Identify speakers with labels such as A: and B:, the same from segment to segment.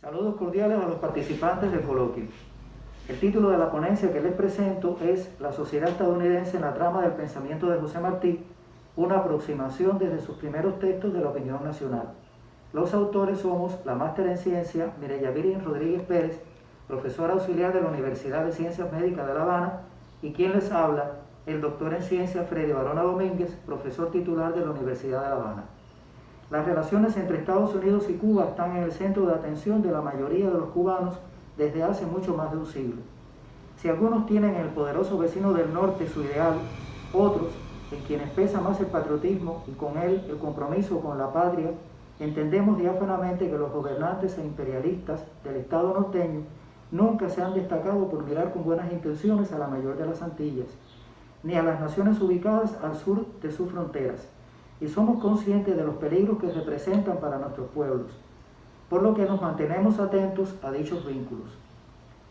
A: Saludos cordiales a los participantes del coloquio. El título de la ponencia que les presento es La sociedad estadounidense en la trama del pensamiento de José Martí, una aproximación desde sus primeros textos de la opinión nacional. Los autores somos la máster en ciencia Mireya Virin Rodríguez Pérez, profesora auxiliar de la Universidad de Ciencias Médicas de La Habana, y quien les habla, el doctor en ciencia Freddy Barona Domínguez, profesor titular de la Universidad de La Habana. Las relaciones entre Estados Unidos y Cuba están en el centro de atención de la mayoría de los cubanos desde hace mucho más de un siglo. Si algunos tienen en el poderoso vecino del norte su ideal, otros, en quienes pesa más el patriotismo y con él el compromiso con la patria, entendemos diáfanamente que los gobernantes e imperialistas del Estado norteño nunca se han destacado por mirar con buenas intenciones a la mayor de las Antillas, ni a las naciones ubicadas al sur de sus fronteras, y somos conscientes de los peligros que representan para nuestros pueblos, por lo que nos mantenemos atentos a dichos vínculos.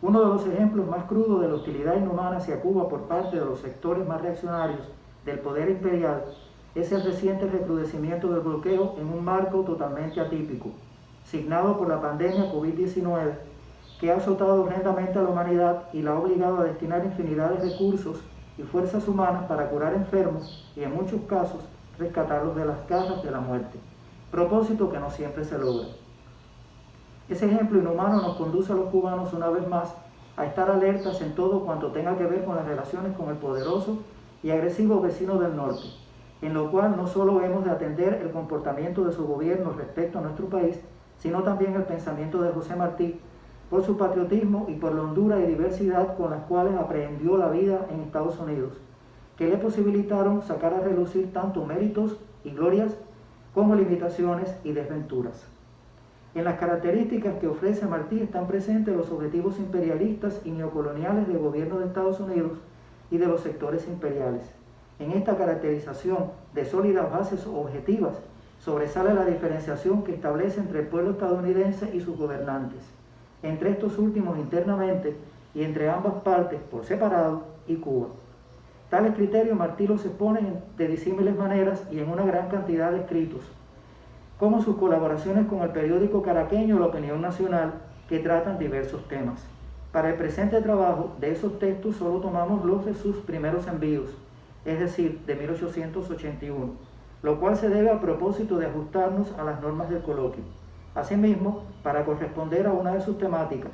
A: Uno de los ejemplos más crudos de la hostilidad inhumana hacia Cuba por parte de los sectores más reaccionarios del poder imperial es el reciente recrudecimiento del bloqueo en un marco totalmente atípico, signado por la pandemia COVID-19, que ha azotado horrendamente a la humanidad y la ha obligado a destinar infinidad de recursos y fuerzas humanas para curar enfermos y, en muchos casos, rescatarlos de las garras de la muerte, propósito que no siempre se logra. Ese ejemplo inhumano nos conduce a los cubanos una vez más a estar alertas en todo cuanto tenga que ver con las relaciones con el poderoso y agresivo vecino del norte, en lo cual no solo hemos de atender el comportamiento de su gobierno respecto a nuestro país, sino también el pensamiento de José Martí, por su patriotismo y por la hondura y diversidad con las cuales aprehendió la vida en Estados Unidos, que le posibilitaron sacar a relucir tanto méritos y glorias como limitaciones y desventuras. En las características que ofrece Martí están presentes los objetivos imperialistas y neocoloniales del gobierno de Estados Unidos y de los sectores imperiales. En esta caracterización de sólidas bases objetivas sobresale la diferenciación que establece entre el pueblo estadounidense y sus gobernantes, entre estos últimos internamente y entre ambas partes por separado y Cuba. Tales criterios Martí los expone de disímiles maneras y en una gran cantidad de escritos, como sus colaboraciones con el periódico caraqueño La Opinión Nacional, que tratan diversos temas. Para el presente trabajo, de esos textos solo tomamos los de sus primeros envíos, es decir, de 1881, lo cual se debe a propósito de ajustarnos a las normas del coloquio. Asimismo, para corresponder a una de sus temáticas.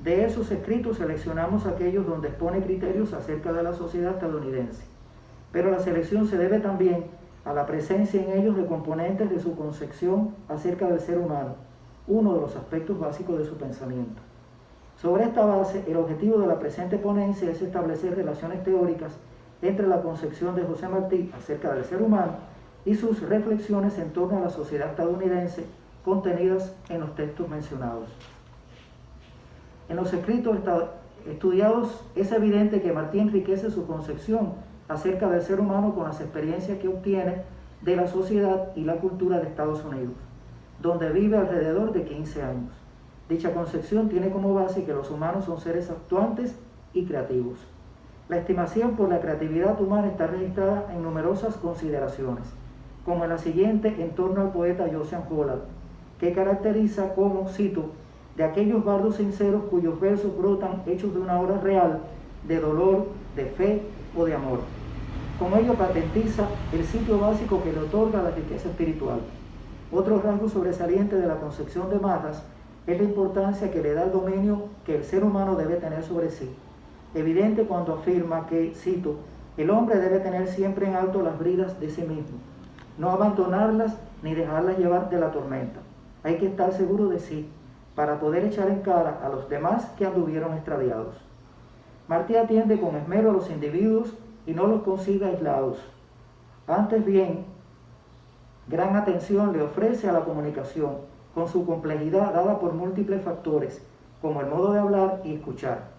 A: De esos escritos seleccionamos aquellos donde expone criterios acerca de la sociedad estadounidense, pero la selección se debe también a la presencia en ellos de componentes de su concepción acerca del ser humano, uno de los aspectos básicos de su pensamiento. Sobre esta base, el objetivo de la presente ponencia es establecer relaciones teóricas entre la concepción de José Martí acerca del ser humano y sus reflexiones en torno a la sociedad estadounidense contenidas en los textos mencionados. En los escritos estudiados es evidente que Martí enriquece su concepción acerca del ser humano con las experiencias que obtiene de la sociedad y la cultura de Estados Unidos, donde vive alrededor de 15 años. Dicha concepción tiene como base que los humanos son seres actuantes y creativos. La estimación por la creatividad humana está registrada en numerosas consideraciones, como en la siguiente en torno al poeta Josiah Holland, que caracteriza como, cito, de aquellos bardos sinceros cuyos versos brotan hechos de una hora real, de dolor, de fe o de amor. Con ello patentiza el sitio básico que le otorga la riqueza espiritual. Otro rasgo sobresaliente de la concepción de Marras es la importancia que le da el dominio que el ser humano debe tener sobre sí. Evidente cuando afirma que, cito, el hombre debe tener siempre en alto las bridas de sí mismo, no abandonarlas ni dejarlas llevar de la tormenta. Hay que estar seguro de sí, para poder echar en cara a los demás que anduvieron extraviados. Martí atiende con esmero a los individuos y no los concibe aislados. Antes bien, gran atención le ofrece a la comunicación, con su complejidad dada por múltiples factores, como el modo de hablar y escuchar.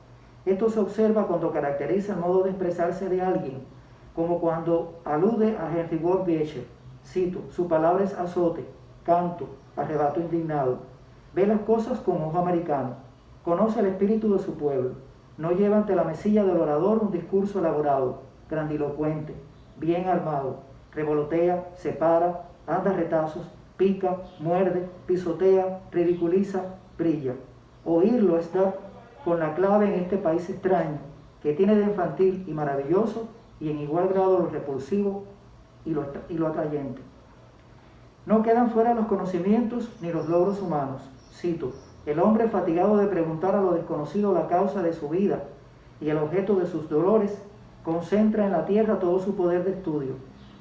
A: Esto se observa cuando caracteriza el modo de expresarse de alguien, como cuando alude a Henry Ward Beecher, cito, su palabra es azote, canto, arrebato indignado. Ve las cosas con ojo americano, conoce el espíritu de su pueblo, no lleva ante la mesilla del orador un discurso elaborado, grandilocuente, bien armado, revolotea, separa, anda a retazos, pica, muerde, pisotea, ridiculiza, brilla. Oírlo es dar con la clave en este país extraño, que tiene de infantil y maravilloso, y en igual grado lo repulsivo y lo atrayente. No quedan fuera los conocimientos ni los logros humanos. Cito: el hombre fatigado de preguntar a lo desconocido la causa de su vida y el objeto de sus dolores, concentra en la tierra todo su poder de estudio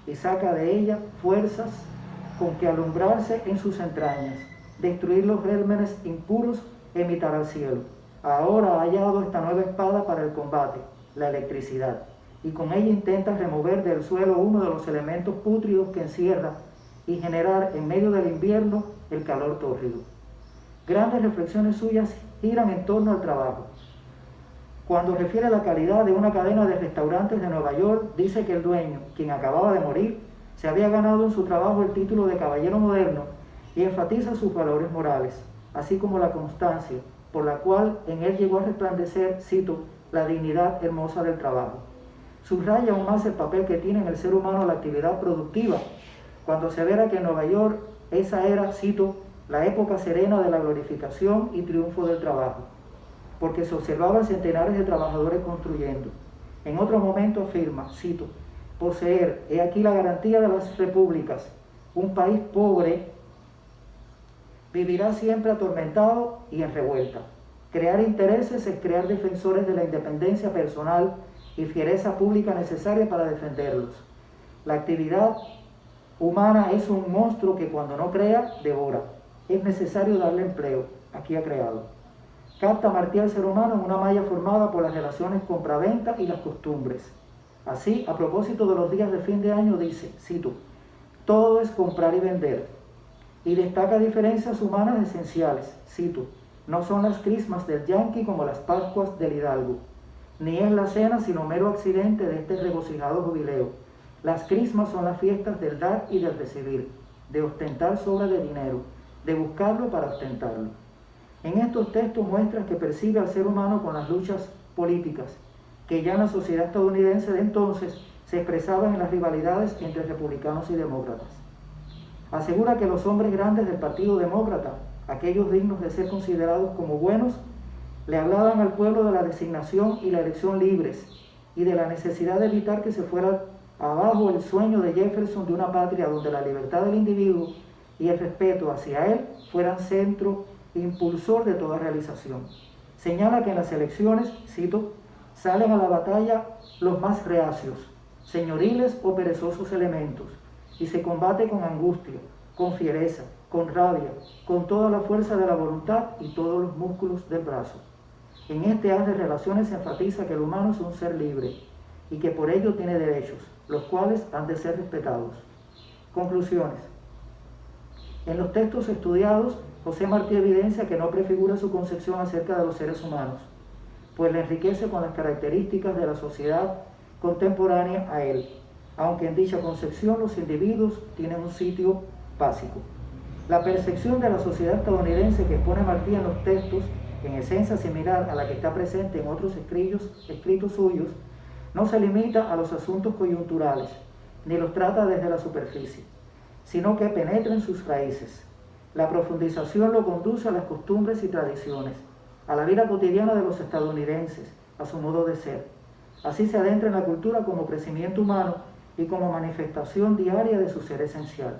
A: y saca de ella fuerzas con que alumbrarse en sus entrañas, destruir los gérmenes impuros e imitar al cielo. Ahora ha hallado esta nueva espada para el combate, la electricidad, y con ella intenta remover del suelo uno de los elementos pútridos que encierra y generar en medio del invierno el calor tórrido. Grandes reflexiones suyas giran en torno al trabajo. Cuando refiere a la calidad de una cadena de restaurantes de Nueva York, dice que el dueño, quien acababa de morir, se había ganado en su trabajo el título de caballero moderno y enfatiza sus valores morales, así como la constancia, por la cual en él llegó a resplandecer, cito, la dignidad hermosa del trabajo. Subraya aún más el papel que tiene en el ser humano la actividad productiva, cuando se verá que en Nueva York esa era, cito, la época serena de la glorificación y triunfo del trabajo, porque se observaban centenares de trabajadores construyendo. En otro momento afirma, cito, poseer, he aquí la garantía de las repúblicas, un país pobre vivirá siempre atormentado y en revuelta. Crear intereses es crear defensores de la independencia personal y fiereza pública necesaria para defenderlos. La actividad humana es un monstruo que cuando no crea, devora. Es necesario darle empleo. Aquí ha creado. Capta Martí al ser humano en una malla formada por las relaciones compra-venta y las costumbres. Así, a propósito de los días de fin de año, dice, cito, todo es comprar y vender. Y destaca diferencias humanas esenciales, cito, no son las crismas del yanqui como las pascuas del hidalgo, ni es la cena sino mero accidente de este regocijado jubileo. Las crismas son las fiestas del dar y del recibir, de ostentar sobra de dinero, de buscarlo para ostentarlo. En estos textos muestra que percibe al ser humano con las luchas políticas, que ya en la sociedad estadounidense de entonces se expresaban en las rivalidades entre republicanos y demócratas. Asegura que los hombres grandes del Partido Demócrata, aquellos dignos de ser considerados como buenos, le hablaban al pueblo de la designación y la elección libres y de la necesidad de evitar que se fuera abajo el sueño de Jefferson de una patria donde la libertad del individuo y el respeto hacia él fueran centro impulsor de toda realización. Señala que en las elecciones, cito, salen a la batalla los más reacios, señoriles o perezosos elementos, y se combate con angustia, con fiereza, con rabia, con toda la fuerza de la voluntad y todos los músculos del brazo. En este haz de relaciones se enfatiza que el humano es un ser libre y que por ello tiene derechos, los cuales han de ser respetados. Conclusiones. En los textos estudiados, José Martí evidencia que no prefigura su concepción acerca de los seres humanos, pues le enriquece con las características de la sociedad contemporánea a él, aunque en dicha concepción los individuos tienen un sitio básico. La percepción de la sociedad estadounidense que expone Martí en los textos, en esencia similar a la que está presente en otros escritos suyos, no se limita a los asuntos coyunturales, ni los trata desde la superficie, sino que penetra en sus raíces. La profundización lo conduce a las costumbres y tradiciones, a la vida cotidiana de los estadounidenses, a su modo de ser. Así se adentra en la cultura como crecimiento humano y como manifestación diaria de su ser esencial.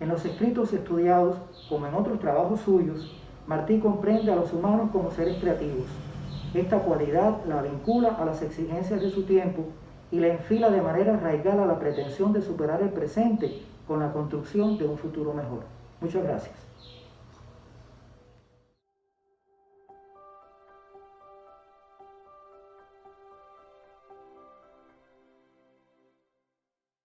A: En los escritos estudiados, como en otros trabajos suyos, Martí comprende a los humanos como seres creativos. Esta cualidad la vincula a las exigencias de su tiempo y la enfila de manera arraigada a la pretensión de superar el presente con la construcción de un futuro mejor. Muchas gracias.